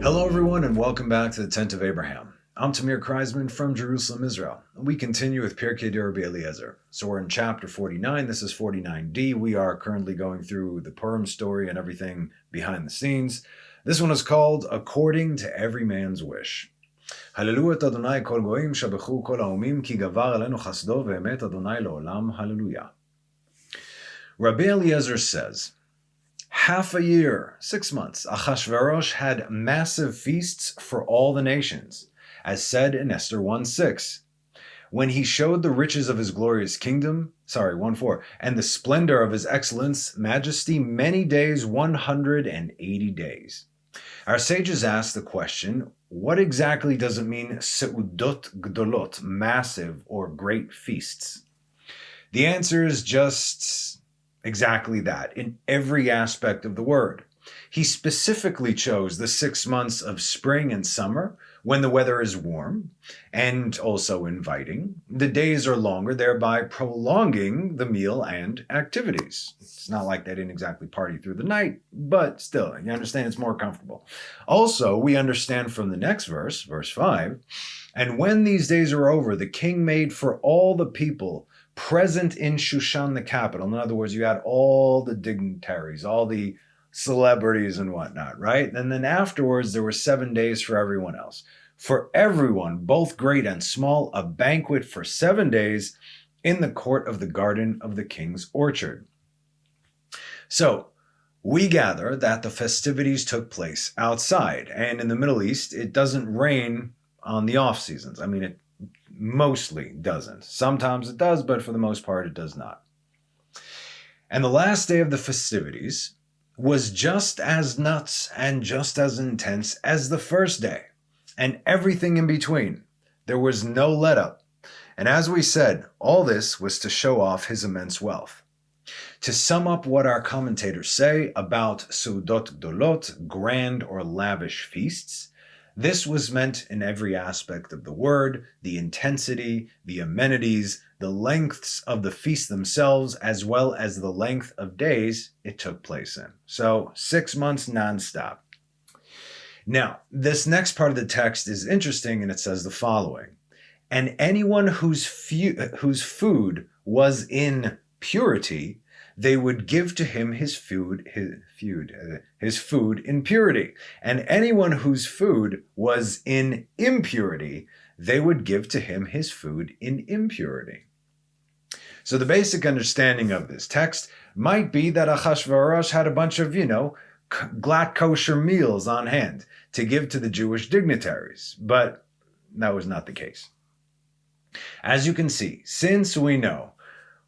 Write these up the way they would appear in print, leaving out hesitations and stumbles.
Hello, everyone, and welcome back to the Tent of Abraham. I'm Tamir Kreisman from Jerusalem, Israel. We continue with Pirkei de Rabbi Eliezer. So we're in chapter 49. This is 49d. We are currently going through the Purim story and everything behind the scenes. This one is called According to Every Man's Wish. Hallelu et Adonai kol goyim shabechu kol haomim ki gavar alenu chasdo ve'emet Adonai le'olam. Hallelujah. Rabbi Eliezer says, half a year, 6 months, Ahasuerus had massive feasts for all the nations, as said in Esther 1:6. When he showed the riches of his glorious kingdom, 1:4, and the splendor of his excellence, majesty, many days, 180 days. Our sages asked the question, what exactly does it mean, seudot gdolot, massive or great feasts? The answer is just exactly that, in every aspect of the word. He specifically chose the 6 months of spring and summer, when the weather is warm and also inviting. The days are longer, thereby prolonging the meal and activities. It's not like they didn't exactly party through the night, but still, you understand it's more comfortable. Also, we understand from the next verse, verse 5, and when these days are over, the king made for all the people present in Shushan, the capital. In other words, you had all the dignitaries, all the celebrities and whatnot, right? And then afterwards, there were 7 days for everyone else. For everyone, both great and small, a banquet for 7 days in the court of the garden of the king's orchard. So, we gather that the festivities took place outside. And in the Middle East, it doesn't rain on the off seasons. I mean, it mostly doesn't. Sometimes it does, but for the most part, it does not. And the last day of the festivities was just as nuts and just as intense as the first day, and everything in between. There was no let up. And as we said, all this was to show off his immense wealth. To sum up what our commentators say about seudot gdolot, grand or lavish feasts, this was meant in every aspect of the word, the intensity, the amenities, the lengths of the feast themselves, as well as the length of days it took place in. So 6 months nonstop. Now, this next part of the text is interesting, and it says the following. And anyone whose food was in purity, they would give to him his food in purity. And anyone whose food was in impurity, they would give to him his food in impurity. So the basic understanding of this text might be that Ahasuerus had a bunch of, glatt kosher meals on hand to give to the Jewish dignitaries, but that was not the case. As you can see, since we know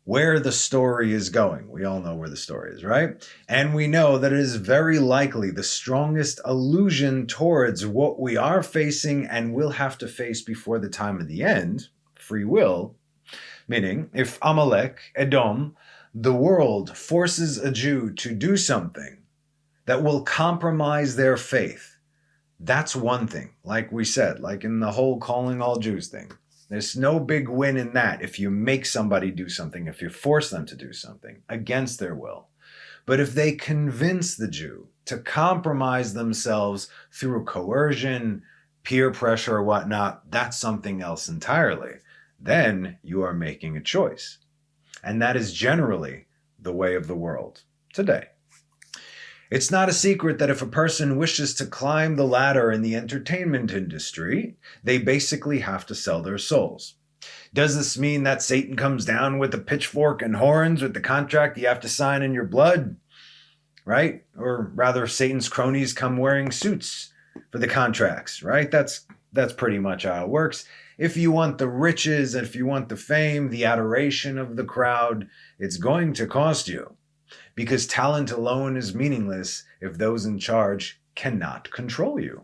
where the story is going. We all know where the story is, right? And we know that it is very likely the strongest allusion towards what we are facing and will have to face before the time of the end, free will, meaning if Amalek, Edom, the world forces a Jew to do something that will compromise their faith, that's one thing, like we said, like in the whole calling all Jews thing. There's no big win in that if you make somebody do something, if you force them to do something against their will. But if they convince the Jew to compromise themselves through coercion, peer pressure, or whatnot, that's something else entirely. Then you are making a choice. And that is generally the way of the world today. It's not a secret that if a person wishes to climb the ladder in the entertainment industry, they basically have to sell their souls. Does this mean that Satan comes down with a pitchfork and horns with the contract you have to sign in your blood? Right? Or rather, Satan's cronies come wearing suits for the contracts, right? That's pretty much how it works. If you want the riches, and if you want the fame, the adoration of the crowd, it's going to cost you. Because talent alone is meaningless if those in charge cannot control you.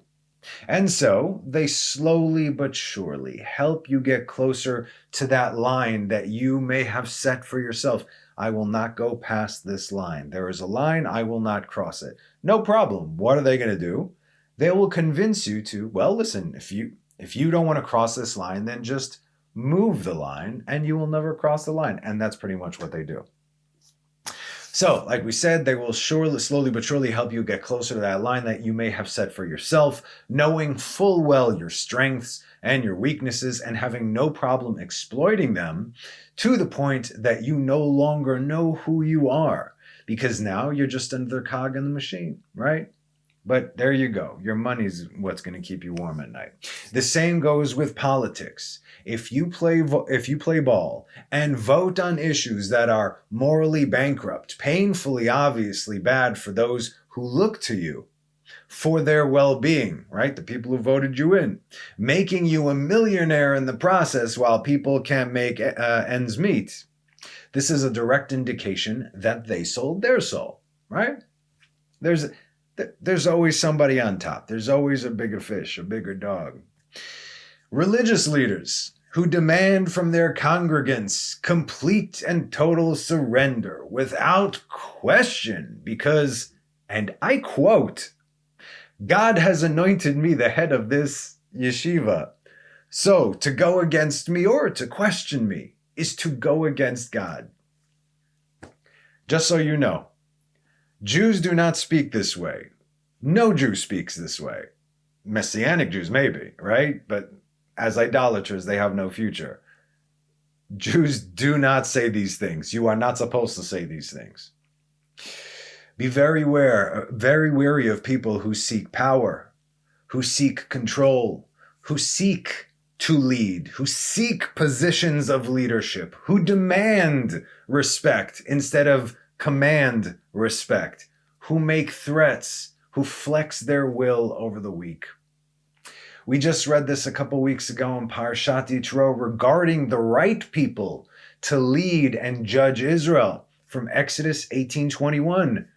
And so they slowly but surely help you get closer to that line that you may have set for yourself. I will not go past this line. There is a line, I will not cross it. No problem. What are they going to do? They will convince you to, well, listen, if you don't want to cross this line, then just move the line and you will never cross the line. And that's pretty much what they do. So, like we said, they will slowly but surely help you get closer to that line that you may have set for yourself, knowing full well your strengths and your weaknesses and having no problem exploiting them to the point that you no longer know who you are, because now you're just another cog in the machine, right? But there you go. Your money's what's going to keep you warm at night. The same goes with politics. If you play ball and vote on issues that are morally bankrupt, painfully obviously bad for those who look to you for their well-being, right? The people who voted you in, making you a millionaire in the process while people can't make ends meet. This is a direct indication that they sold their soul, right? There's always somebody on top. There's always a bigger fish, a bigger dog. Religious leaders who demand from their congregants complete and total surrender without question because, and I quote, God has anointed me the head of this yeshiva. So to go against me or to question me is to go against God. Just so you know, Jews do not speak this way. No Jew speaks this way. Messianic Jews maybe, right? But as idolaters, they have no future. Jews do not say these things. You are not supposed to say these things. Be very wary of people who seek power, who seek control, who seek to lead, who seek positions of leadership, who demand respect instead of command respect, who make threats, who flex their will over the weak. We just read this a couple weeks ago in Parshat Yitro regarding the right people to lead and judge Israel from Exodus 18:21.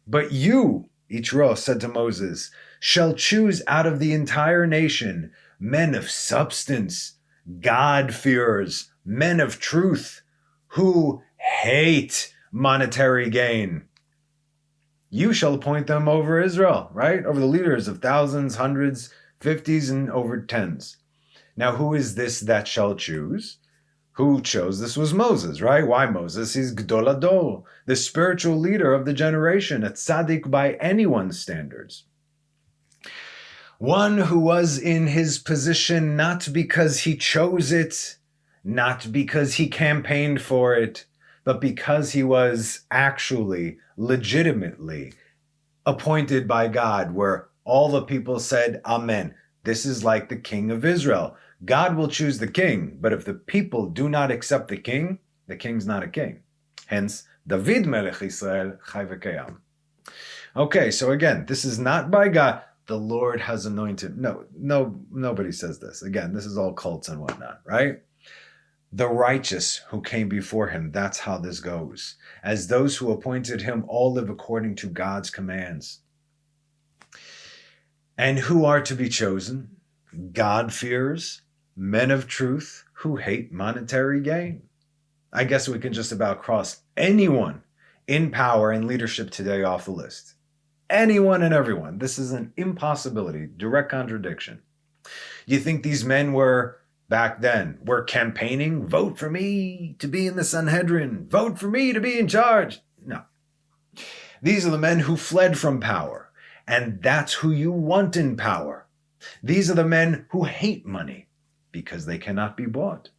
But you, Yitro said to Moses, shall choose out of the entire nation men of substance, God-fearers, men of truth, who hate monetary gain. You shall appoint them over Israel, right? Over the leaders of thousands, hundreds, fifties, and over tens. Now, who is this that shall choose? Who chose this was Moses, right? Why Moses? He's Gdol Ador, the spiritual leader of the generation, a tzaddik by anyone's standards. One who was in his position not because he chose it, not because he campaigned for it, but because he was actually, legitimately appointed by God, where all the people said, Amen. This is like the king of Israel. God will choose the king, but if the people do not accept the king's not a king. Hence, David Melech Israel Chai v'Kayam. Okay, so again, this is not by God. The Lord has anointed. No, nobody says this. Again, this is all cults and whatnot, right? The righteous who came before him, that's how this goes. As those who appointed him all live according to God's commands. And who are to be chosen? God-fearers, men of truth who hate monetary gain. I guess we can just about cross anyone in power and leadership today off the list. Anyone and everyone. This is an impossibility, direct contradiction. You think these men were, back then, were campaigning, vote for me to be in the Sanhedrin, vote for me to be in charge? No. These are the men who fled from power, and that's who you want in power. These are the men who hate money because they cannot be bought.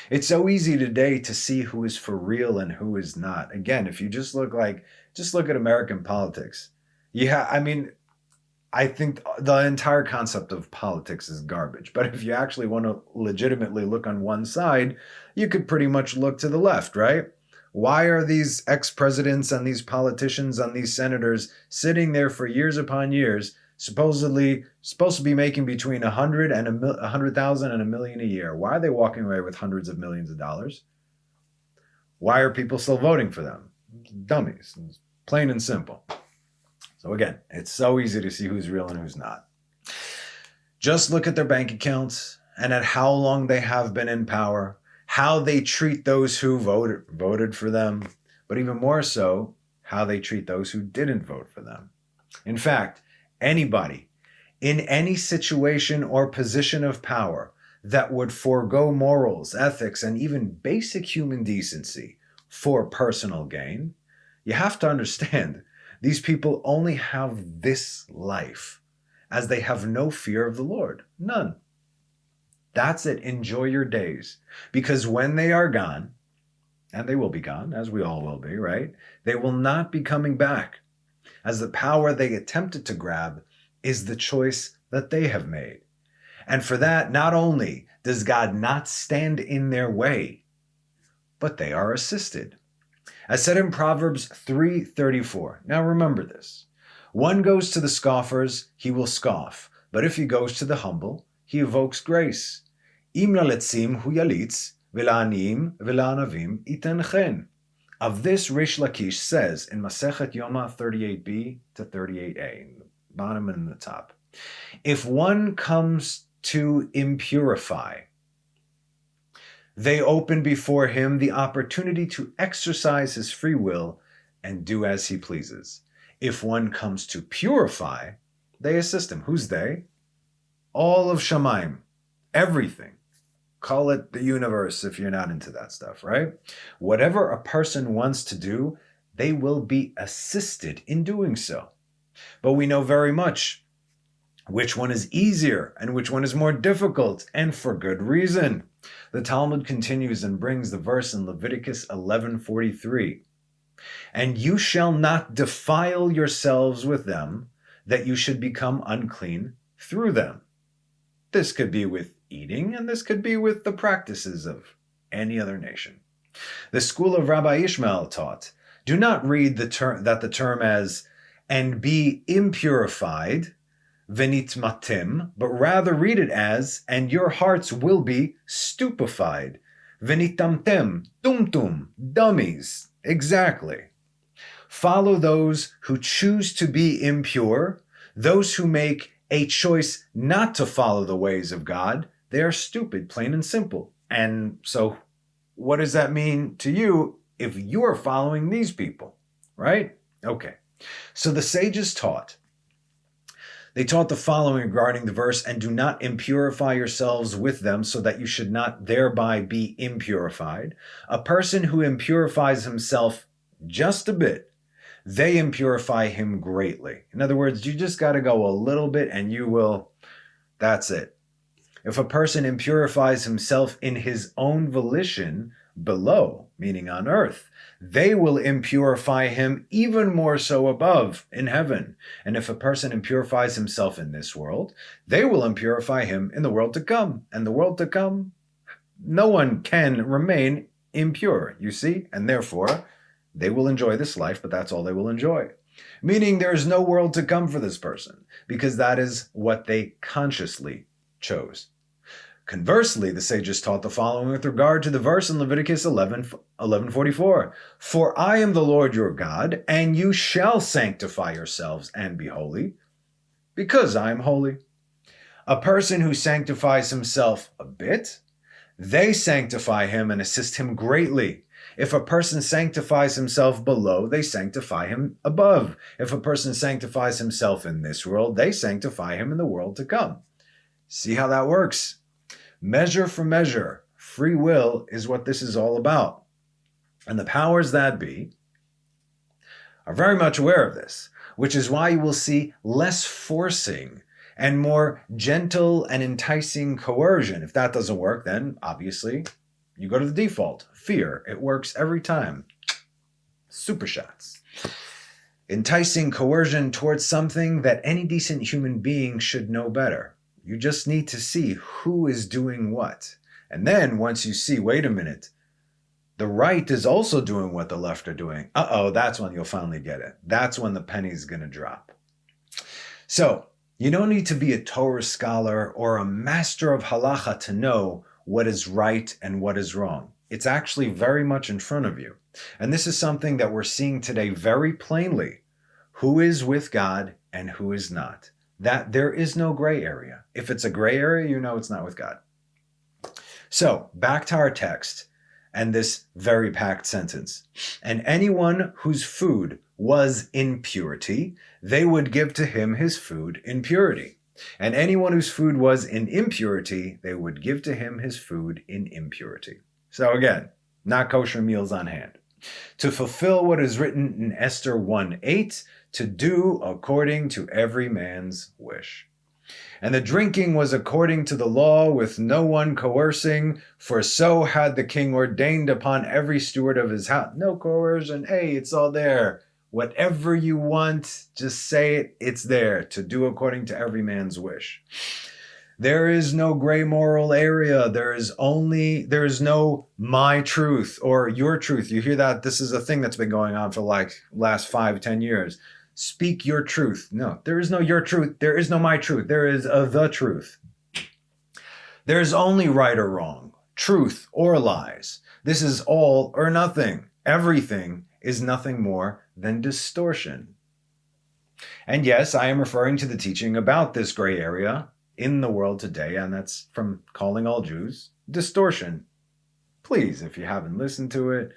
It's so easy today to see who is for real and who is not. Again, if you just look at American politics. I think the entire concept of politics is garbage. But if you actually want to legitimately look on one side, you could pretty much look to the left, right? Why are these ex-presidents and these politicians and these senators sitting there for years upon years, supposed to be making between 100,000 and 1 million a year? Why are they walking away with hundreds of millions of dollars? Why are people still voting for them? Dummies, plain and simple. So again, it's so easy to see who's real and who's not. Just look at their bank accounts and at how long they have been in power, how they treat those who voted for them, but even more so, how they treat those who didn't vote for them. In fact, anybody in any situation or position of power that would forego morals, ethics, and even basic human decency for personal gain You have to understand, these people only have this life, as they have no fear of the Lord. None. That's it. Enjoy your days. Because when they are gone, and they will be gone, as we all will be, right? They will not be coming back, as the power they attempted to grab is the choice that they have made. And for that, not only does God not stand in their way, but they are assisted. As said in Proverbs 3:34. Now remember this. One goes to the scoffers, he will scoff. But if he goes to the humble, he evokes grace. Im laletzim hu yalitz, v'la'aniyim v'la'anavim iten chen. Of this, Rish Lakish says in Masechet Yoma 38b to 38a, in the bottom and in the top. If one comes to impurify, they open before him the opportunity to exercise his free will and do as he pleases. If one comes to purify, they assist him. Who's they? All of Shamayim. Everything. Call it the universe if you're not into that stuff, right? Whatever a person wants to do, they will be assisted in doing so. But we know very much which one is easier and which one is more difficult, and for good reason. The Talmud continues and brings the verse in Leviticus 11:43. And you shall not defile yourselves with them, that you should become unclean through them. This could be with eating, and this could be with the practices of any other nation. The school of Rabbi Ishmael taught, do not read the term as, and be impurified, venitmatim, but rather read it as, and your hearts will be stupefied, venitamtem, tumtum, dummies. Exactly. Follow those who choose to be impure, those who make a choice not to follow the ways of God. They are stupid, plain and simple. And so what does that mean to you if you're following these people, right? Okay. So the sages taught. They taught the following regarding the verse, and do not impurify yourselves with them, so that you should not thereby be impurified. A person who impurifies himself just a bit, they impurify him greatly. In other words, you just got to go a little bit and you will, that's it. If a person impurifies himself in his own volition below, meaning on earth, they will impurify him even more so above in heaven. And if a person impurifies himself in this world, they will impurify him in the world to come. And the world to come, no one can remain impure, you see? And therefore, they will enjoy this life, but that's all they will enjoy. Meaning there is no world to come for this person, because that is what they consciously chose. Conversely, the sages taught the following with regard to the verse in Leviticus 11:44. For I am the Lord your God, and you shall sanctify yourselves and be holy, because I am holy. A person who sanctifies himself a bit, they sanctify him and assist him greatly. If a person sanctifies himself below, they sanctify him above. If a person sanctifies himself in this world, they sanctify him in the world to come. See how that works? Measure for measure. Free will is what this is all about. And the powers that be are very much aware of this, which is why you will see less forcing and more gentle and enticing coercion. If that doesn't work, then obviously you go to the default. Fear. It works every time. Super shots. Enticing coercion towards something that any decent human being should know better. You just need to see who is doing what. And then once you see, wait a minute, the right is also doing what the left are doing. That's when you'll finally get it. That's when the penny's going to drop. So you don't need to be a Torah scholar or a master of halacha to know what is right and what is wrong. It's actually very much in front of you. And this is something that we're seeing today very plainly. Who is with God and who is not. That there is no gray area. If it's a gray area, you know it's not with God. So back to our text and this very packed sentence. And anyone whose food was in purity, they would give to him his food in purity. And anyone whose food was in impurity, they would give to him his food in impurity. So again, not kosher meals on hand. to fulfill what is written in Esther 1:8, to do according to every man's wish. And the drinking was according to the law, with no one coercing, for so had the king ordained upon every steward of his house. No coercion. Hey, it's all there. Whatever you want, just say it. It's there to do according to every man's wish. There is no gray moral area. There is no my truth or your truth. You hear that? This is a thing that's been going on for like last 5-10 years. Speak your truth. No, there is no your truth. There is no my truth. There is the truth. There is only right or wrong, truth or lies. This is all or nothing. Everything is nothing more than distortion. And yes, I am referring to the teaching about this gray area in the world today, and that's from Calling All Jews distortion. Please, if you haven't listened to it,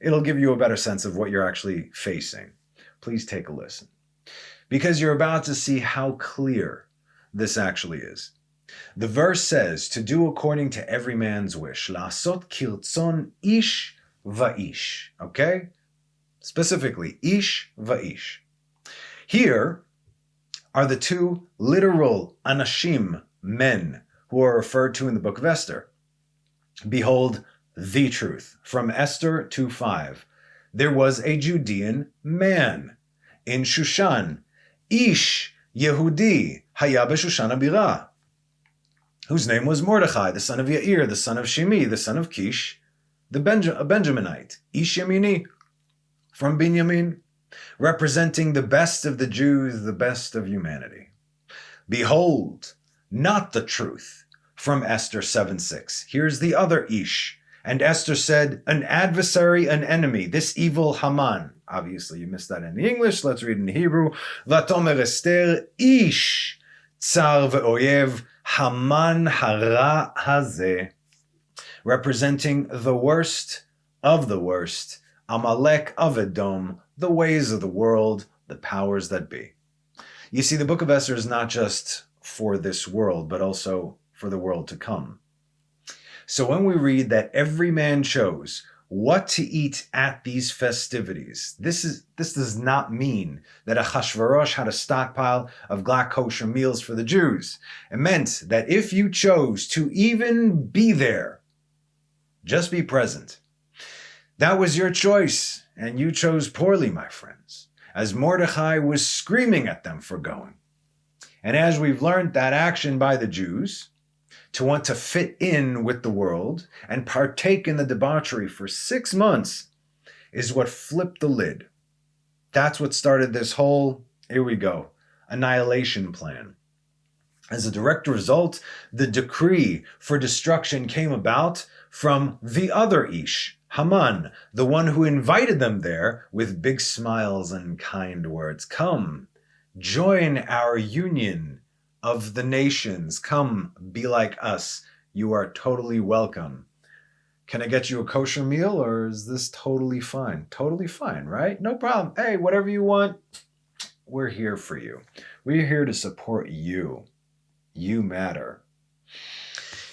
it'll give you a better sense of what you're actually facing. Please take a listen, because you're about to see how clear this actually is. The verse says to do according to every man's wish. La'asot kirtzon ish va'ish. Okay? Specifically, ish va'ish. Here are the two literal anashim, men, who are referred to in the book of Esther. Behold, the truth. From Esther 2:5. There was a Judean man in Shushan, Ish Yehudi Haya b'Shushan Abira, whose name was Mordechai, the son of Yair, the son of Shimi, the son of Kish, a Benjaminite, Ish Yemini, from Binyamin, representing the best of the Jews, the best of humanity. Behold, not the truth, from Esther 7:6. Here's the other Ish. And Esther said, an adversary, an enemy, this evil Haman. Obviously, you missed that in the English. Let's read in Hebrew. Vatomer Esther, Ish, tsar ve'oyev, Haman hara hazeh. Representing the worst of the worst, Amalek of Edom, the ways of the world, the powers that be. You see, the book of Esther is not just for this world, but also for the world to come. So when we read that every man chose what to eat at these festivities, this does not mean that Ahasuerus had a stockpile of glatt kosher meals for the Jews. It meant that if you chose to even be there, just be present. That was your choice, and you chose poorly, my friends, as Mordechai was screaming at them for going. And as we've learned, that action by the Jews to want to fit in with the world and partake in the debauchery for 6 months is what flipped the lid. That's what started this whole, here we go, annihilation plan. As a direct result, the decree for destruction came about from the other Ish, Haman, the one who invited them there with big smiles and kind words. Come, join our union of the nations. Come, be like us. You are totally welcome. Can I get you a kosher meal, or is this totally fine? Totally fine, right? No problem. Hey, whatever you want, we're here for you. We're here to support you. You matter.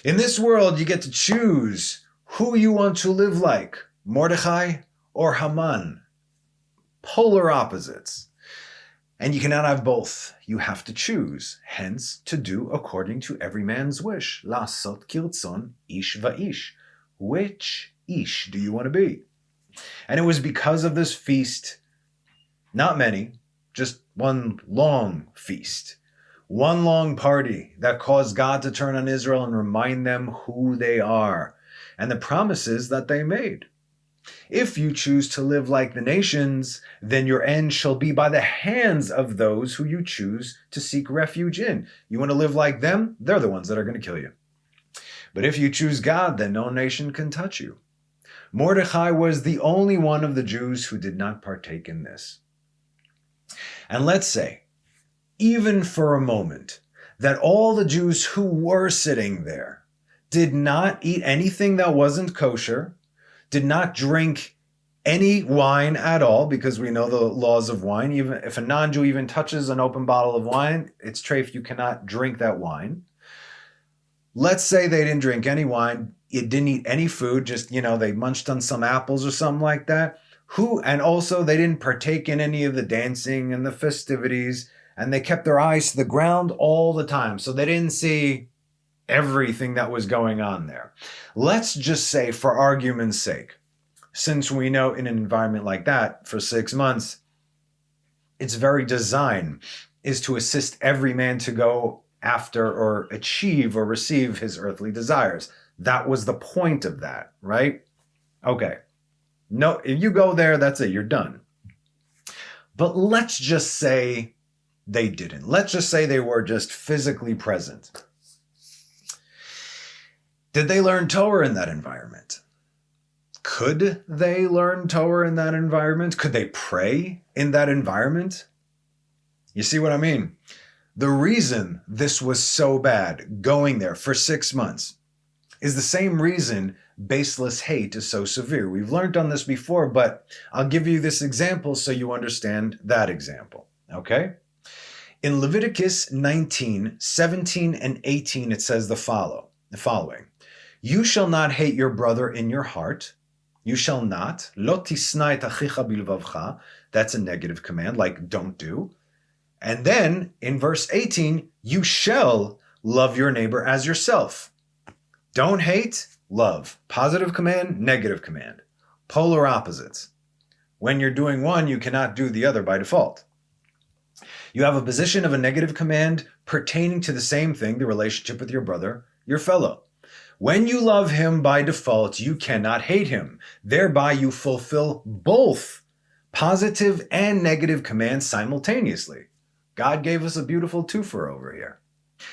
In this world, you get to choose who you want to live like, Mordechai or Haman. Polar opposites. And you cannot have both. You have to choose. Hence, to do according to every man's wish. La'asot kirtzon ish va'ish. Which ish do you want to be? And it was because of this feast, not many, just one long feast, one long party that caused God to turn on Israel and remind them who they are and the promises that they made. If you choose to live like the nations, then your end shall be by the hands of those who you choose to seek refuge in. You want to live like them? They're the ones that are going to kill you. But if you choose God, then no nation can touch you. Mordechai was the only one of the Jews who did not partake in this. And let's say, even for a moment, that all the Jews who were sitting there did not eat anything that wasn't kosher, did not drink any wine at all, because we know the laws of wine. Even if a non-Jew even touches an open bottle of wine, it's treif, you cannot drink that wine. Let's say they didn't drink any wine, it didn't eat any food, just, they munched on some apples or something like that. And also they didn't partake in any of the dancing and the festivities, and they kept their eyes to the ground all the time. So they didn't see everything that was going on there. Let's just say, for argument's sake, since we know in an environment like that, for 6 months, its very design is to assist every man to go after or achieve or receive his earthly desires. That was the point of that, right? Okay. No, if you go there, that's it, you're done. But let's just say they didn't. Let's just say they were just physically present. Did they learn Torah in that environment? Could they learn Torah in that environment? Could they pray in that environment? You see what I mean? The reason this was so bad, going there for 6 months, is the same reason baseless hate is so severe. We've learned on this before, but I'll give you this example so you understand that example, okay? In Leviticus 19, 17, and 18, it says the following. You shall not hate your brother in your heart. You shall not. Lo tisna et achicha bilvavcha. That's a negative command, like don't do. And then in verse 18, you shall love your neighbor as yourself. Don't hate, love. Positive command, negative command. Polar opposites. When you're doing one, you cannot do the other by default. You have a position of a negative command pertaining to the same thing, the relationship with your brother, your fellow. When you love him by default, you cannot hate him. Thereby you fulfill both positive and negative commands simultaneously. God gave us a beautiful twofer over here.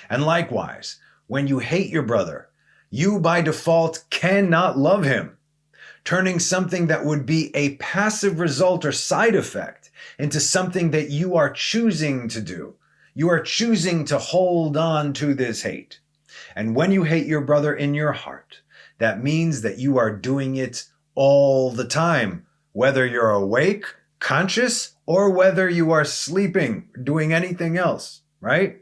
And likewise, when you hate your brother, you by default cannot love him, turning something that would be a passive result or side effect into something that you are choosing to do. You are choosing to hold on to this hate. And when you hate your brother in your heart, that means that you are doing it all the time, whether you're awake, conscious, or whether you are sleeping, doing anything else, right?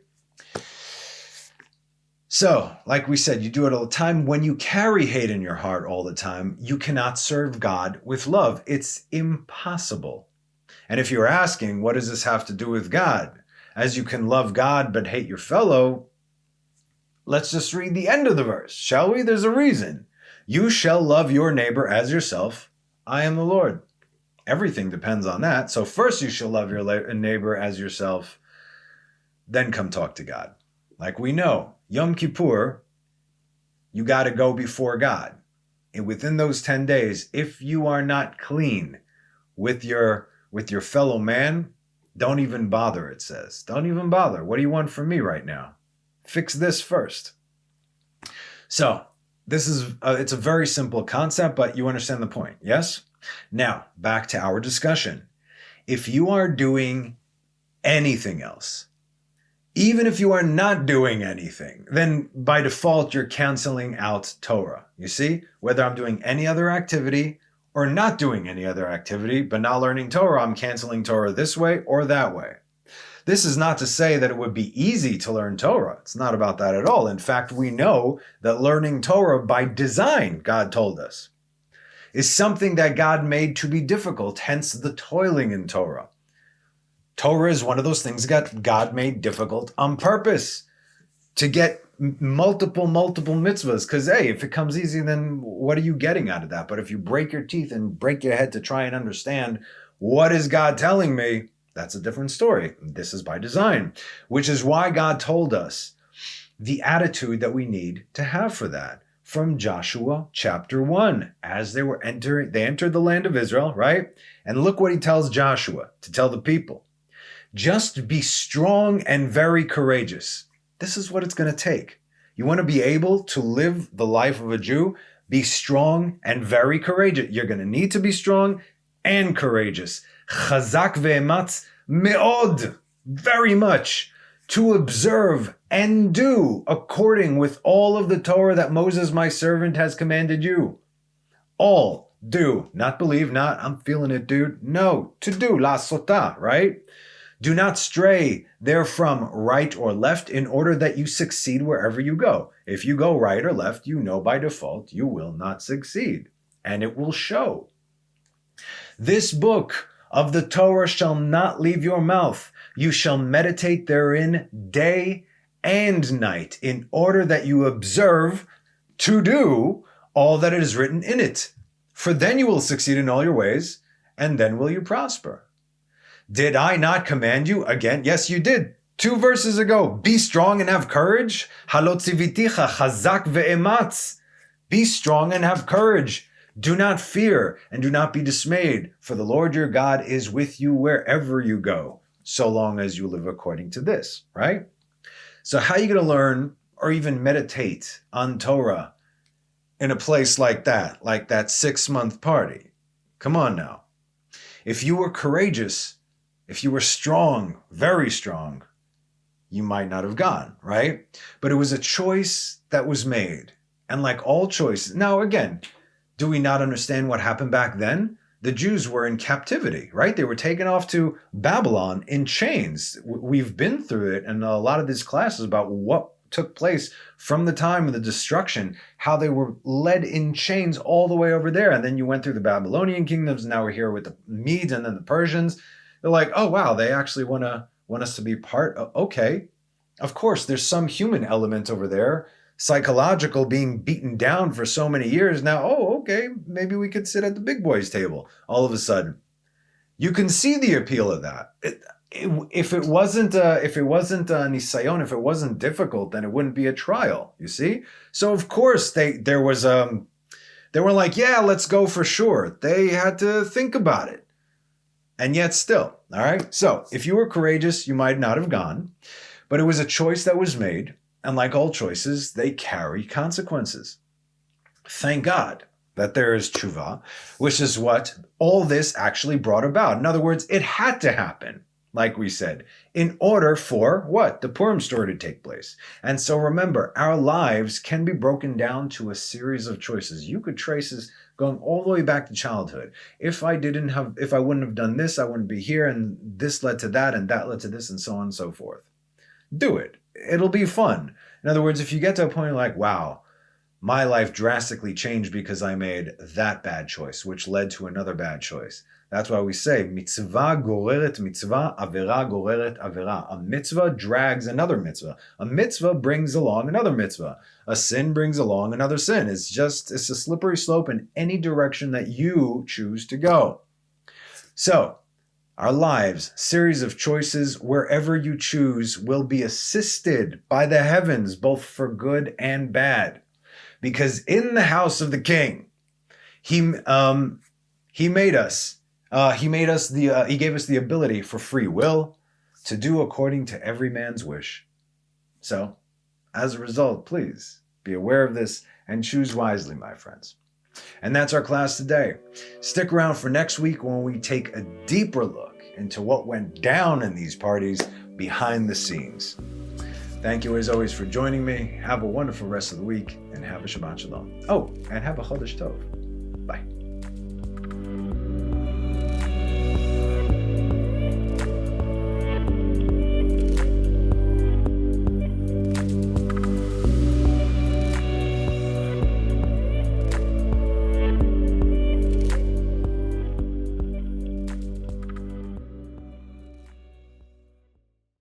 So, like we said, you do it all the time. When you carry hate in your heart all the time, you cannot serve God with love. It's impossible. And if you're asking, what does this have to do with God? As you can love God but hate your fellow, let's just read the end of the verse, shall we? There's a reason. You shall love your neighbor as yourself. I am the Lord. Everything depends on that. So first you shall love your neighbor as yourself, then come talk to God. Like we know, Yom Kippur, you got to go before God. And within those 10 days, if you are not clean with your fellow man, don't even bother, it says. Don't even bother. What do you want from me right now? Fix this first. So this is it's a very simple concept, but you understand the point, yes? Now, back to our discussion. If you are doing anything else, even if you are not doing anything, then by default, you're canceling out Torah. You see, whether I'm doing any other activity or not doing any other activity, but not learning Torah, I'm canceling Torah this way or that way. This is not to say that it would be easy to learn Torah. It's not about that at all. In fact, we know that learning Torah by design, God told us, is something that God made to be difficult, hence the toiling in Torah. Torah is one of those things that God made difficult on purpose to get multiple mitzvahs. Because, hey, if it comes easy, then what are you getting out of that? But if you break your teeth and break your head to try and understand what is God telling me, that's a different story. This is by design, which is why God told us the attitude that we need to have for that. From Joshua chapter 1, as they entered the land of Israel, right? And look what he tells Joshua to tell the people. Just be strong and very courageous. This is what it's going to take. You want to be able to live the life of a Jew? Be strong and very courageous. You're going to need to be strong and courageous. Chazak ve'ematz me'od, very much, to observe and do according with all of the Torah that Moses, my servant, has commanded you. All do, not believe, not I'm feeling it, dude. No, to do, la sota, right? Do not stray therefrom right or left in order that you succeed wherever you go. If you go right or left, you know by default you will not succeed, and it will show. This book of the Torah shall not leave your mouth. You shall meditate therein day and night, in order that you observe to do all that is written in it. For then you will succeed in all your ways, and then will you prosper. Did I not command you? Again, yes, you did. 2 verses ago. Be strong and have courage. Halot tziviticha chazak ve'ematz. Be strong and have courage. Do not fear and do not be dismayed, for the Lord your God is with you wherever you go, so long as you live according to this, right? So how are you going to learn or even meditate on Torah in a place like that 6-month party? Come on now. If you were courageous, if you were strong, very strong, you might not have gone, right? But it was a choice that was made. And like all choices, now again, do we not understand what happened back then? The Jews were in captivity, right? They were taken off to Babylon in chains. We've been through it, and a lot of these classes about what took place from the time of the destruction, how they were led in chains all the way over there. And then you went through the Babylonian kingdoms, and now we're here with the Medes and then the Persians. They're like, oh, wow, they actually want us to be part of, okay. Of course, there's some human element over there, psychological, being beaten down for so many years. Now, oh, okay, maybe we could sit at the big boys table all of a sudden. You can see the appeal of that. If it wasn't a nisayon, if it wasn't difficult, then it wouldn't be a trial, you see? So of course they were like, yeah, let's go for sure. They had to think about it. And yet still, all right? So if you were courageous, you might not have gone, but it was a choice that was made. And like all choices, they carry consequences. Thank God that there is tshuva, which is what all this actually brought about. In other words, it had to happen, like we said, in order for what? The Purim story to take place. And so remember, our lives can be broken down to a series of choices. You could trace this going all the way back to childhood. If I wouldn't have done this, I wouldn't be here, and this led to that, and that led to this, and so on and so forth. Do it. It'll be fun. In other words, if you get to a point like, wow, my life drastically changed because I made that bad choice, which led to another bad choice. That's why we say, mitzvah goreret mitzvah, avera goreret avera. A mitzvah drags another mitzvah. A mitzvah brings along another mitzvah. A sin brings along another sin. It's a slippery slope in any direction that you choose to go. So, our lives, series of choices, wherever you choose, will be assisted by the heavens, both for good and bad. Because in the house of the King, he gave us the ability for free will to do according to every man's wish. So, as a result, please be aware of this and choose wisely, my friends. And that's our class today. Stick around for next week when we take a deeper look into what went down in these parties behind the scenes. Thank you as always for joining me. Have a wonderful rest of the week and have a Shabbat Shalom. Oh, and have a Chodesh Tov.